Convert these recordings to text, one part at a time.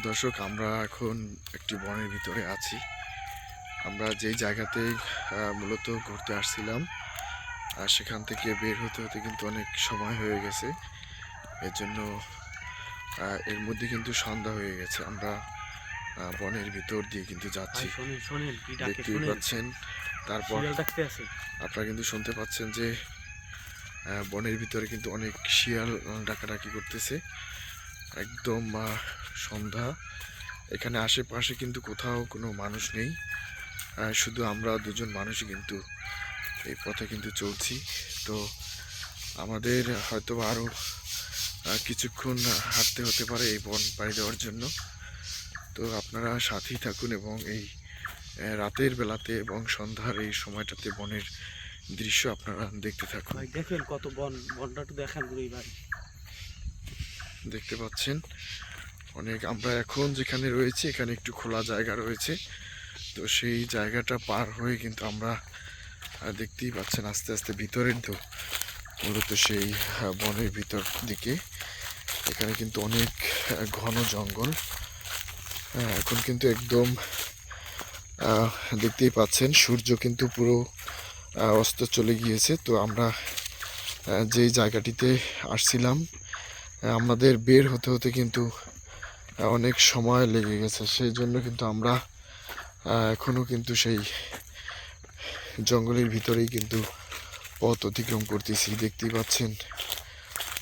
দর্শক, আমরা এখন একটি বনের ভিতরে আছি। আমরা যেই জায়গাতে মূলত ঘুরতে আসছিলাম, আর সেখান থেকে বের হতে হতে কিন্তু অনেক সময় হয়ে গেছে। এর জন্য এর মধ্যে কিন্তু সন্ধ্যা হয়ে গেছে। আমরা বনের ভিতর দিয়ে কিন্তু যাচ্ছি, দেখতেই পাচ্ছেন। তারপর আপনারা কিন্তু শুনতে পাচ্ছেন যে বনের ভিতরে কিন্তু অনেক শিয়াল ডাকাডাকি করতেছে। একদম সন্ধ্যা। এখানে আশেপাশে কিন্তু কোথাও কোনো মানুষ নেই, শুধু আমরা দুজন মানুষই কিন্তু এই পথে কিন্তু চলছি। তো আমাদের হয়তো আরও কিছুক্ষণ হাঁটতে হতে পারে এই বন পাড়ি দেওয়ার জন্য। তো আপনারা সাথেই থাকুন এবং এই রাতের বেলাতে এবং সন্ধ্যার এই সময়টাতে বনের দৃশ্য আপনারা দেখতে থাকুন। দেখেন কত বনটা একটু দেখেন ভাই। দেখতে পাচ্ছেন অনেক। আমরা এখন যেখানে রয়েছি এখানে একটু খোলা জায়গা রয়েছে। তো সেই জায়গাটা পার হয়ে কিন্তু আমরা দেখতেই পাচ্ছেন আস্তে আস্তে ভিতরের মূলত সেই বনের ভিতর দিকে। এখানে কিন্তু অনেক ঘন জঙ্গল। এখন কিন্তু একদম দেখতেই পাচ্ছেন সূর্য কিন্তু পুরো অস্ত চলে গিয়েছে। তো আমরা যেই জায়গাটিতে আসছিলাম, আমাদের বের হতে হতে কিন্তু অনেক সময় লেগে গেছে। সেই জন্য কিন্তু আমরা এখনো কিন্তু সেই জঙ্গলের ভিতরেই কিন্তু পথ অতিক্রম করতেছি। দেখতেই পাচ্ছেন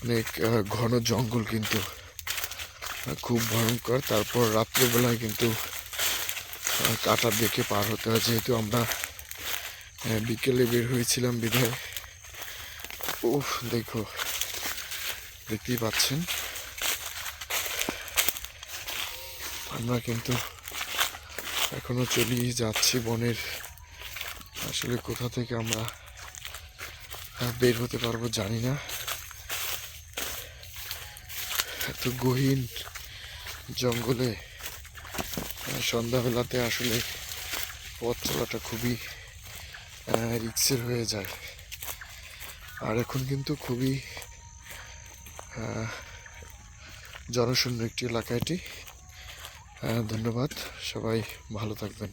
অনেক ঘন জঙ্গল, কিন্তু খুব ভয়ঙ্কর। তারপর রাত্রেবেলায় কিন্তু কাটা দেখে পার হতে হয়, যেহেতু আমরা বিকেলে বের হয়েছিলাম বিধায়। দেখো, দেখতেই পাচ্ছেন আমরা কিন্তু এখনো চলেই যাচ্ছি বনের। আসলে কোথা থেকে আমরা বের হতে পারবো জানি না। এত গহীন জঙ্গলে সন্ধ্যাবেলাতে আসলে পথ চলাটা খুবই রিস্কের হয়ে যায়। আর এখন কিন্তু খুবই জনশূন্য একটি এলাকা এটি। ধন্যবাদ, সবাই ভালো থাকবেন।